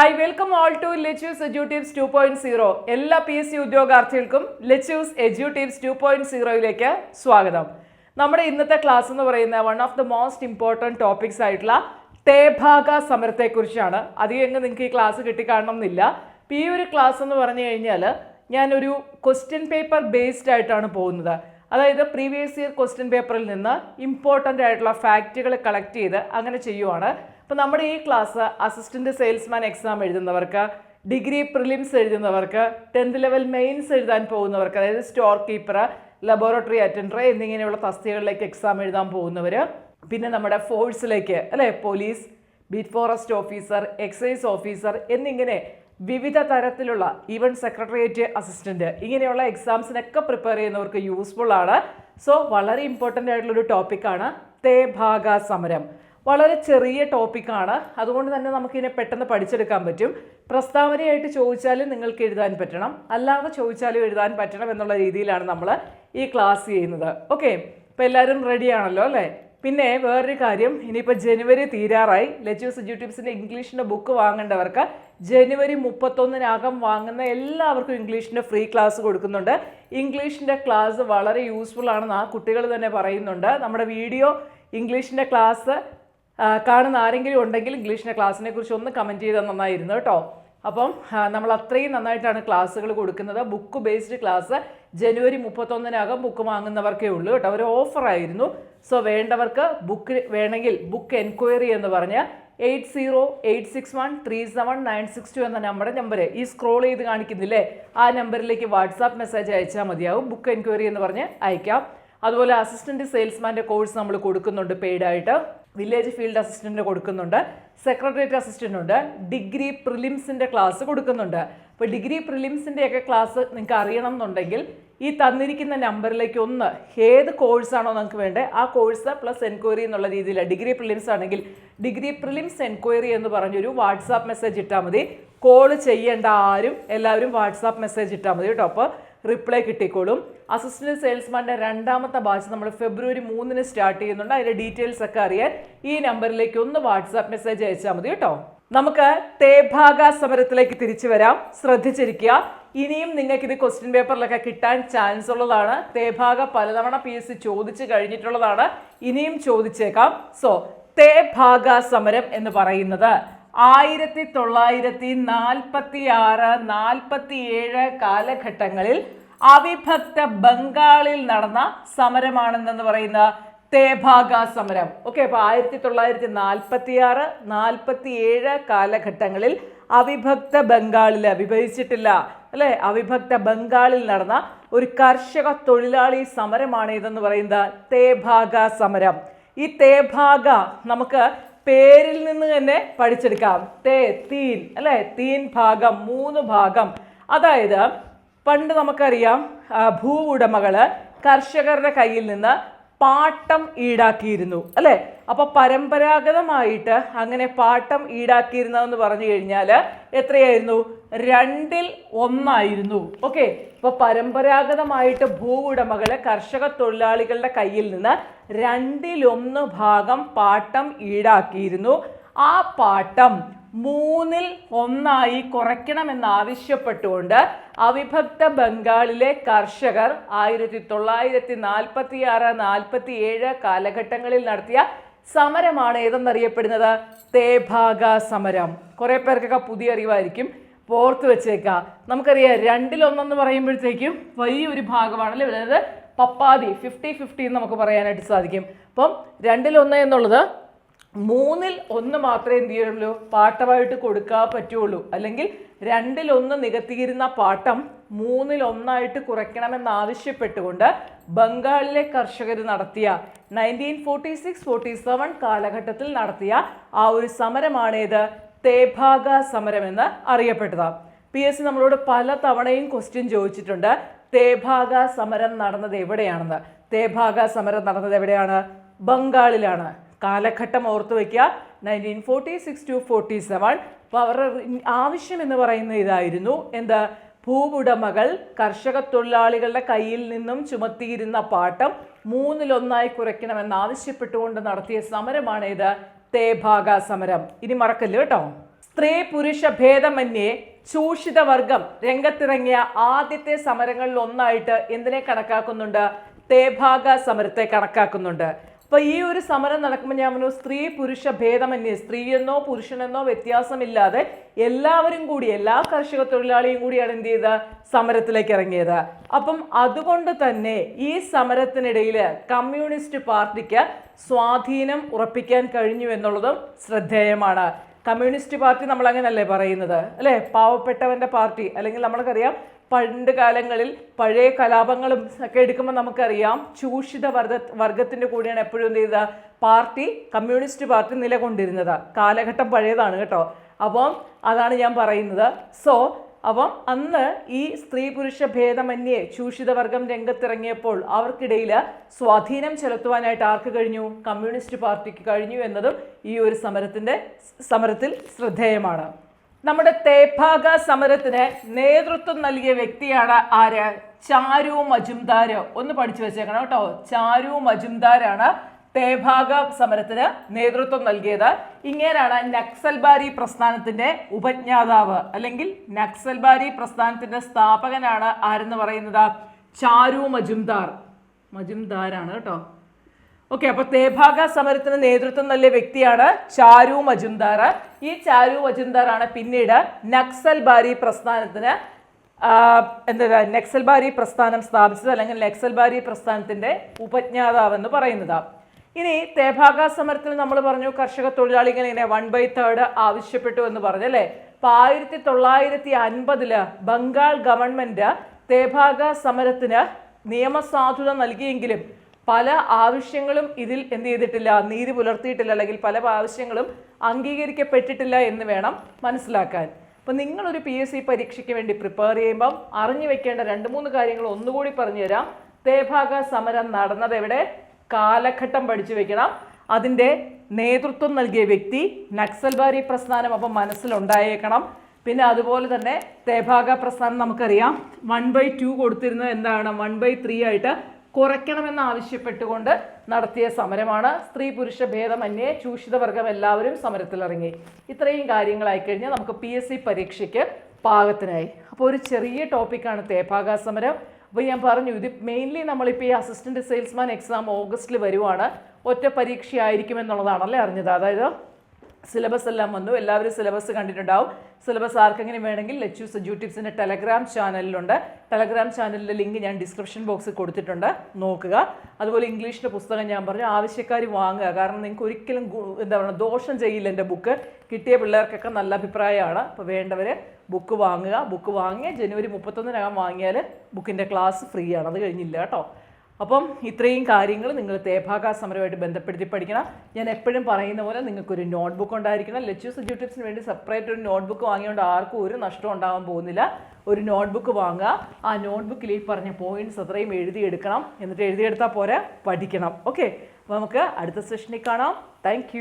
Hi welcome all to ലെറ്റ്യൂസ് എഡ്യൂട്ടിവ്സ് 2.0. എല്ലാ PSC ഉദ്യോഗാർത്ഥികൾക്കും ലെറ്റ്യൂസ് എഡ്യൂട്ടിവ്സ് 2.0യിലേക്ക് സ്വാഗതം. നമ്മുടെ ഇന്നത്തെ ക്ലാസ് എന്ന് പറയുന്ന one of the most important topics ആയിട്ടുള്ള തേഭാഗ സമരത്തെക്കുറിച്ചാണ്. അധികം നിങ്ങൾക്ക് ഈ ക്ലാസ് കിട്ടിക്കാണണം എന്നില്ല. ഈ ഒരു ക്ലാസ് എന്ന് പറഞ്ഞു കഴിഞ്ഞാൽ ഞാനൊരു ക്വസ്റ്റ്യൻ പേപ്പർ ബേസ്ഡ് ആയിട്ടാണ് പോകുന്നത്. അതായത് പ്രീവിയസ് ഇയർ ക്വസ്റ്റ്യൻ പേപ്പറിൽ നിന്ന് ഇമ്പോർട്ടൻ്റ് ആയിട്ടുള്ള ഫാക്റ്റുകൾ കളക്ട് ചെയ്ത് അങ്ങനെ ചെയ്യുവാണ്. അപ്പോൾ നമ്മുടെ ഈ ക്ലാസ് അസിസ്റ്റൻറ്റ് സെയിൽസ്മാൻ എക്സാം എഴുതുന്നവർക്ക്, ഡിഗ്രി പ്രിലിംസ് എഴുതുന്നവർക്ക്, 10th ലെവൽ മെയിൻസ് എഴുതാൻ പോകുന്നവർക്ക്, അതായത് സ്റ്റോർ കീപ്പർ, ലബോറട്ടറി അറ്റൻഡർ എന്നിങ്ങനെയുള്ള തസ്തികകളിലേക്ക് എക്സാം എഴുതാൻ പോകുന്നവർ, പിന്നെ നമ്മുടെ ഫോഴ്സിലേക്ക് അല്ലേ, police, beat forest officer, excise officer എന്നിങ്ങനെ വിവിധ തരത്തിലുള്ള ഈവൻ സെക്രട്ടേറിയറ്റ് അസിസ്റ്റൻറ്റ് ഇങ്ങനെയുള്ള എക്സാംസിനൊക്കെ പ്രിപ്പയർ ചെയ്യുന്നവർക്ക് യൂസ്ഫുൾ ആണ്. സോ വളരെ ഇമ്പോർട്ടൻ്റ് ആയിട്ടുള്ളൊരു ടോപ്പിക്കാണ് തേഭാഗ സമരം. വളരെ ചെറിയ ടോപ്പിക്കാണ്, അതുകൊണ്ട് തന്നെ നമുക്കിതിനെ പെട്ടെന്ന് പഠിച്ചെടുക്കാൻ പറ്റും. പ്രസ്താവനയായിട്ട് ചോദിച്ചാലും നിങ്ങൾക്ക് എഴുതാൻ പറ്റണം, അല്ലാതെ ചോദിച്ചാലും എഴുതാൻ പറ്റണം എന്നുള്ള രീതിയിലാണ് നമ്മൾ ഈ ക്ലാസ് ചെയ്യുന്നത്. ഓക്കെ, അപ്പോൾ എല്ലാവരും റെഡി ആണല്ലോ അല്ലേ? പിന്നെ വേറൊരു കാര്യം, ഇനിയിപ്പോൾ ജനുവരി തീരാറായി. ലെറ്റ്യൂസ് എഡ്യൂട്ടിവ്സിൻ്റെ ഇംഗ്ലീഷിൻ്റെ ബുക്ക് വാങ്ങേണ്ടവർക്ക് ജനുവരി 31-നകം വാങ്ങുന്ന എല്ലാവർക്കും ഇംഗ്ലീഷിൻ്റെ ഫ്രീ ക്ലാസ് കൊടുക്കുന്നുണ്ട്. ഇംഗ്ലീഷിൻ്റെ ക്ലാസ് വളരെ യൂസ്ഫുൾ ആണെന്ന് ആ കുട്ടികൾ തന്നെ പറയുന്നുണ്ട്. നമ്മുടെ വീഡിയോ ഇംഗ്ലീഷിൻ്റെ ക്ലാസ് കാണുന്ന ആരെങ്കിലും ഉണ്ടെങ്കിൽ ഇംഗ്ലീഷിൻ്റെ ക്ലാസ്സിനെ കുറിച്ച് ഒന്ന് കമൻറ്റ് ചെയ്താൽ നന്നായിരുന്നു കേട്ടോ. അപ്പം നമ്മൾ അത്രയും നന്നായിട്ടാണ് ക്ലാസ്സുകൾ കൊടുക്കുന്നത്. ബുക്ക് ബേസ്ഡ് ക്ലാസ് ജനുവരി 31-നകം ബുക്ക് വാങ്ങുന്നവർക്കേ ഉള്ളൂ കേട്ടോ. ഒരു ഓഫറായിരുന്നു. സോ വേണ്ടവർക്ക് ബുക്ക് വേണമെങ്കിൽ ബുക്ക് എൻക്വയറി എന്ന് പറഞ്ഞ് 8086137962 എന്ന നമ്പർ ഈ സ്ക്രോൾ ചെയ്ത് കാണിക്കുന്നില്ലേ, ആ നമ്പറിലേക്ക് വാട്സാപ്പ് മെസ്സേജ് അയച്ചാൽ മതിയാവും. ബുക്ക് എൻക്വയറി എന്ന് പറഞ്ഞ് അയക്കാം. അതുപോലെ അസിസ്റ്റൻറ്റ് സെയിൽസ്മാൻ്റെ കോഴ്സ് നമ്മൾ കൊടുക്കുന്നുണ്ട് പെയ്ഡായിട്ട്. വില്ലേജ് ഫീൽഡ് അസിസ്റ്റൻറ്റ് കൊടുക്കുന്നുണ്ട്, സെക്രട്ടേറിയറ്റ് അസിസ്റ്റൻ്റ് ഉണ്ട്, ഡിഗ്രി പ്രിലിംസിൻ്റെ ക്ലാസ് കൊടുക്കുന്നുണ്ട്. അപ്പോൾ ഡിഗ്രി പ്രിലിംസിൻ്റെയൊക്കെ ക്ലാസ് നിങ്ങൾക്ക് അറിയണം എന്നുണ്ടെങ്കിൽ ഈ തന്നിരിക്കുന്ന നമ്പറിലേക്ക് ഒന്ന് ഏത് കോഴ്സാണോ നിങ്ങൾക്ക് വേണ്ടത് ആ കോഴ്സ് പ്ലസ് എൻക്വയറി എന്നുള്ള രീതിയിലാണ്. ഡിഗ്രി പ്രിലിംസ് ആണെങ്കിൽ ഡിഗ്രി പ്രിലിംസ് എൻക്വയറി എന്ന് പറഞ്ഞൊരു വാട്സാപ്പ് മെസ്സേജ് ഇട്ടാൽ മതി. കോൾ ചെയ്യേണ്ട ആരും, എല്ലാവരും വാട്സാപ്പ് മെസ്സേജ് ഇട്ടാൽ മതി കേട്ടോ. അപ്പോൾ റിപ്ലൈ കിട്ടിക്കോളും. അസിസ്റ്റൻറ്റ് സെയിൽസ്മാൻ്റെ രണ്ടാമത്തെ ബാച്ച് നമ്മൾ ഫെബ്രുവരി 3-ന് സ്റ്റാർട്ട് ചെയ്യുന്നുണ്ട്. അതിൻ്റെ ഡീറ്റെയിൽസ് ഒക്കെ അറിയാൻ ഈ നമ്പറിലേക്ക് ഒന്ന് വാട്സാപ്പ് മെസ്സേജ് അയച്ചാൽ മതി കേട്ടോ. നമുക്ക് തേഭാഗ സമരത്തിലേക്ക് തിരിച്ചു വരാം. ശ്രദ്ധിച്ചിരിക്കുക, ഇനിയും നിങ്ങൾക്കിത് ക്വസ്റ്റ്യൻ പേപ്പറിലൊക്കെ കിട്ടാൻ ചാൻസ് ഉള്ളതാണ്. തേഭാഗ പലതവണ PSC ചോദിച്ചു കഴിഞ്ഞിട്ടുള്ളതാണ്, ഇനിയും ചോദിച്ചേക്കാം. സോ തേഭാഗ സമരം എന്ന് പറയുന്നത് 1946-47 കാലഘട്ടങ്ങളിൽ അവിഭക്ത ബംഗാളിൽ നടന്ന സമരമാണെന്ന് പറയുന്ന തേഭാഗ സമരം. ഓക്കെ, അപ്പോൾ 1946-47 കാലഘട്ടങ്ങളിൽ അവിഭക്ത ബംഗാളിൽ, വിഭജിച്ചിട്ടില്ല അല്ലേ, അവിഭക്ത ബംഗാളിൽ നടന്ന ഒരു കർഷക തൊഴിലാളി സമരമാണ് ഇതെന്ന് പറയുന്നത് തേഭാഗ സമരം. ഈ തേഭാഗ നമുക്ക് പേരിൽ നിന്ന് തന്നെ പഠിച്ചെടുക്കാം. തീൻ അല്ലേ, തീൻ ഭാഗം, 3 ഭാഗം. അതായത് പണ്ട് നമുക്കറിയാം ഭൂ ഉടമകള് കർഷകരുടെ കയ്യിൽ നിന്ന് പാട്ടം ഈടാക്കിയിരുന്നു അല്ലേ. അപ്പൊ പരമ്പരാഗതമായിട്ട് അങ്ങനെ പാട്ടം ഈടാക്കിയിരുന്നതെന്ന് പറഞ്ഞു കഴിഞ്ഞാൽ എത്രയായിരുന്നു? 2/1 ഓക്കെ, ഇപ്പൊ പരമ്പരാഗതമായിട്ട് ഭൂ ഉടമകള് കർഷക തൊഴിലാളികളുടെ കയ്യിൽ നിന്ന് 2/1 ഭാഗം പാട്ടം ഈടാക്കിയിരുന്നു. ആ പാട്ടം 3/1 കുറയ്ക്കണമെന്നാവശ്യപ്പെട്ടുകൊണ്ട് അവിഭക്ത ബംഗാളിലെ കർഷകർ 1946-47 കാലഘട്ടങ്ങളിൽ നടത്തിയ സമരമാണ് ഏതെന്നറിയപ്പെടുന്നത് തേഭാഗ സമരം. കുറെ പേർക്കൊക്കെ പുതിയ അറിവായിരിക്കും, ഓർത്ത് വെച്ചേക്കാം. നമുക്കറിയാം 2/1 എന്ന് പറയുമ്പോഴത്തേക്കും വലിയൊരു ഭാഗമാണല്ലേ, അതായത് പപ്പാതി 50-50 എന്ന് നമുക്ക് പറയാനായിട്ട് സാധിക്കും. അപ്പം 2/1 എന്നുള്ളത് 3/1 മാത്രമേ എന്ത് ചെയ്യുള്ളൂ, പാട്ടമായിട്ട് കൊടുക്കാൻ പറ്റുള്ളൂ. അല്ലെങ്കിൽ 2/1 നികത്തിയിരുന്ന പാട്ടം 3/1 കുറയ്ക്കണമെന്നാവശ്യപ്പെട്ടുകൊണ്ട് ബംഗാളിലെ കർഷകർ നടത്തിയ 1946-47 കാലഘട്ടത്തിൽ നടത്തിയ ആ ഒരു സമരമാണ് ഏത്, തേഭാഗ സമരം എന്ന് അറിയപ്പെട്ടതാണ്. PSC നമ്മളോട് പല തവണയും ക്വസ്റ്റ്യൻ ചോദിച്ചിട്ടുണ്ട്, തേഭാഗ സമരം നടന്നത് എവിടെയാണെന്ന്. തേഭാഗ സമരം നടന്നത് എവിടെയാണ്? ബംഗാളിലാണ്. കാലഘട്ടം ഓർത്തു വയ്ക്കുക, 1946-47. അപ്പോൾ അവരുടെ ആവശ്യം എന്ന് പറയുന്ന ഇതായിരുന്നു, എന്താ, ഭൂവുടമകൾ കർഷക തൊഴിലാളികളുടെ കയ്യിൽ നിന്നും ചുമത്തിയിരുന്ന പാട്ടം 3/1 കുറയ്ക്കണമെന്നാവശ്യപ്പെട്ടുകൊണ്ട് നടത്തിയ സമരമാണ് ഇത് തേഭാഗ സമരം. ഇനി മറക്കല്ല് കേട്ടോ. സ്ത്രീ പുരുഷ ഭേദമന്യേ ചൂഷിത വർഗം രംഗത്തിറങ്ങിയ ആദ്യത്തെ സമരങ്ങളിൽ ഒന്നായിട്ട് എന്തിനെ കണക്കാക്കുന്നുണ്ട്? തേഭാഗ സമരത്തെ കണക്കാക്കുന്നുണ്ട്. അപ്പൊ ഈ ഒരു സമരം നടക്കുമ്പോൾ ഞാൻ പറഞ്ഞു സ്ത്രീ പുരുഷ ഭേദമന്യേ, സ്ത്രീയെന്നോ പുരുഷനെന്നോ വ്യത്യാസമില്ലാതെ എല്ലാവരും കൂടി, എല്ലാ കർഷക തൊഴിലാളിയും കൂടിയാണ് എന്ത് ചെയ്ത് സമരത്തിലേക്ക് ഇറങ്ങിയത്. അപ്പം അതുകൊണ്ട് തന്നെ ഈ സമരത്തിനിടയിൽ കമ്മ്യൂണിസ്റ്റ് പാർട്ടിക്ക് സ്വാധീനം ഉറപ്പിക്കാൻ കഴിഞ്ഞു എന്നുള്ളതും ശ്രദ്ധേയമാണ്. കമ്മ്യൂണിസ്റ്റ് പാർട്ടി നമ്മൾ അങ്ങനല്ലേ പറയുന്നത്, അല്ലേ? പാവപ്പെട്ടവന്റെ പാർട്ടി. അല്ലെങ്കിൽ നമ്മൾക്കറിയാം പണ്ട് കാലങ്ങളിൽ പഴയ കലാപങ്ങളും ഒക്കെ എടുക്കുമ്പോൾ നമുക്കറിയാം ചൂഷിത വർഗത്തിന്റെ കൂടെയാണ് എപ്പോഴും എന്ത് ചെയ്ത പാർട്ടി, കമ്മ്യൂണിസ്റ്റ് പാർട്ടി നിലകൊണ്ടിരുന്നത്. കാലഘട്ടം പഴയതാണ് കേട്ടോ. അപ്പം അതാണ് ഞാൻ പറയുന്നത്. അപ്പം അന്ന് ഈ സ്ത്രീ പുരുഷ ഭേദമന്യേ ചൂഷിത വർഗം രംഗത്തിറങ്ങിയപ്പോൾ അവർക്കിടയിൽ സ്വാധീനം ചെലുത്തുവാനായിട്ട് ആർക്ക് കഴിഞ്ഞു? കമ്മ്യൂണിസ്റ്റ് പാർട്ടിക്ക് കഴിഞ്ഞു എന്നതും ഈ ഒരു സമരത്തിൽ ശ്രദ്ധേയമാണ്. നമ്മുടെ തേഭാഗ സമരത്തിന് നേതൃത്വം നൽകിയ വ്യക്തിയാണ് ആര്? ചാരു മജുംദാർ. ഒന്ന് പഠിച്ചു വെച്ചേക്കണം കേട്ടോ. ചാരു മജുംദാരാണ് തേഭാഗ സമരത്തിന് നേതൃത്വം നൽകിയത്. ഇങ്ങനെയാണ് നക്സൽബാരി പ്രസ്ഥാനത്തിന്റെ ഉപജ്ഞാതാവ്, അല്ലെങ്കിൽ നക്സൽബാരി പ്രസ്ഥാനത്തിന്റെ സ്ഥാപകനാണ് ആരെന്ന് പറയുന്നത്? ചാരു മജുംദാരാണ് കേട്ടോ. ഓക്കെ, അപ്പൊ തേഭാഗ സമരത്തിന് നേതൃത്വം നൽകിയ വ്യക്തിയാണ് ചാരു മജുംദാർ. ഈ ചാരു മജുംദാറാണ് പിന്നീട് നക്സൽബാരി പ്രസ്ഥാനത്തിന് നക്സൽബാരി പ്രസ്ഥാനം സ്ഥാപിച്ചത്, അല്ലെങ്കിൽ നക്സൽബാരി പ്രസ്ഥാനത്തിന്റെ ഉപജ്ഞാതാവെന്ന് പറയുന്നത്. ഇനി തേഭാഗ സമരത്തിൽ നമ്മൾ പറഞ്ഞു കർഷക തൊഴിലാളികൾ ഇങ്ങനെ 1/3 ആവശ്യപ്പെട്ടു എന്ന് പറഞ്ഞു, അല്ലേ? അപ്പൊ 1950 ബംഗാൾ ഗവൺമെന്റ് തേഭാഗ സമരത്തിന് നിയമസാധുത നൽകിയെങ്കിലും പല ആവശ്യങ്ങളും ഇതിൽ എന്ത് ചെയ്തിട്ടില്ല, നീതി പുലർത്തിയിട്ടില്ല, അല്ലെങ്കിൽ പല ആവശ്യങ്ങളും അംഗീകരിക്കപ്പെട്ടിട്ടില്ല എന്ന് വേണം മനസ്സിലാക്കാൻ. അപ്പം നിങ്ങളൊരു PSC പരീക്ഷയ്ക്ക് വേണ്ടി പ്രിപ്പയർ ചെയ്യുമ്പം അറിഞ്ഞു വെക്കേണ്ട 2-3 കാര്യങ്ങൾ ഒന്നുകൂടി പറഞ്ഞു തരാം. തേഭാഗ സമരം നടന്നത് എവിടെ? കാലഘട്ടം പഠിച്ചു വെക്കണം. അതിൻ്റെ നേതൃത്വം നൽകിയ വ്യക്തി നക്സൽബാരി പ്രസ്ഥാനം അപ്പം മനസ്സിലുണ്ടായേക്കണം. പിന്നെ അതുപോലെ തന്നെ തേഭാഗ പ്രസ്ഥാനം നമുക്കറിയാം 1/2 കൊടുത്തിരുന്നത് എന്താണ്? 1/3 ആയിട്ട് കുറയ്ക്കണമെന്ന് ആവശ്യപ്പെട്ടുകൊണ്ട് നടത്തിയ സമരമാണ്. സ്ത്രീ പുരുഷ ഭേദമന്യേ ചൂഷിത വർഗം എല്ലാവരും സമരത്തിലിറങ്ങി. ഇത്രയും കാര്യങ്ങളായി കഴിഞ്ഞാൽ നമുക്ക് PSC പരീക്ഷയ്ക്ക് പാകത്തിനായി. അപ്പോൾ ഒരു ചെറിയ ടോപ്പിക്കാണ് തേഭാഗ സമരം. അപ്പോൾ ഞാൻ പറഞ്ഞു ഇത് മെയിൻലി നമ്മളിപ്പോൾ ഈ അസിസ്റ്റന്റ് സെയിൽസ്മാൻ എക്സാം ഓഗസ്റ്റിൽ വരുവാണ്. ഒറ്റ പരീക്ഷയായിരിക്കുമെന്നുള്ളതാണല്ലേ അറിഞ്ഞത്. അതായത് സിലബസ് എല്ലാം വന്നു, എല്ലാവരും സിലബസ് കണ്ടിട്ടുണ്ടാവും. സിലബസ് ആർക്കെങ്കിലും വേണമെങ്കിൽ ലെറ്റ്യൂസ് എഡ്യൂട്ടിപ്സിൻ്റെ ടെലഗ്രാം ചാനലിലുണ്ട്. ടെലഗ്രാം ചാനലിൻ്റെ ലിങ്ക് ഞാൻ ഡിസ്ക്രിപ്ഷൻ ബോക്സിൽ കൊടുത്തിട്ടുണ്ട്, നോക്കുക. അതുപോലെ ഇംഗ്ലീഷിൻ്റെ പുസ്തകം ഞാൻ പറഞ്ഞു ആവശ്യക്കാർ വാങ്ങുക, കാരണം നിങ്ങൾക്ക് ഒരിക്കലും എന്താ പറയുക ദോഷം ചെയ്യില്ല. എൻ്റെ ബുക്ക് കിട്ടിയ പിള്ളേർക്കൊക്കെ നല്ല അഭിപ്രായമാണ്. അപ്പോൾ വേണ്ടവർ ബുക്ക് വാങ്ങുക. ബുക്ക് വാങ്ങിയ ജനുവരി 31 വാങ്ങിയാൽ ബുക്കിൻ്റെ ക്ലാസ് ഫ്രീ ആണ്, അത് കഴിഞ്ഞില്ല കേട്ടോ. അപ്പം ഇത്രയും കാര്യങ്ങൾ നിങ്ങൾ തേഭാഗ സമരമായിട്ട് ബന്ധപ്പെടുത്തി പഠിക്കണം. ഞാൻ എപ്പോഴും പറയുന്ന പോലെ നിങ്ങൾക്കൊരു നോട്ട്ബുക്ക് ഉണ്ടായിരിക്കണം. ലെറ്റ്യൂസ് എഡ്യൂട്ടിപ്സിന് വേണ്ടി സെപ്പറേറ്റ് ഒരു നോട്ട്ബുക്ക് വാങ്ങിയോണ്ട് ആർക്കും ഒരു നഷ്ടം ഉണ്ടാകാൻ പോകുന്നില്ല. ഒരു നോട്ട്ബുക്ക് വാങ്ങുക. ആ നോട്ട്ബുക്കിൽ ഈ പറഞ്ഞ പോയിന്റ്സ് അത്രയും എഴുതിയെടുക്കണം. എന്നിട്ട് എഴുതിയെടുത്താൽ പോരാ, പഠിക്കണം. ഓക്കെ, അപ്പോൾ നമുക്ക് അടുത്ത സെഷനിൽ കാണാം. താങ്ക്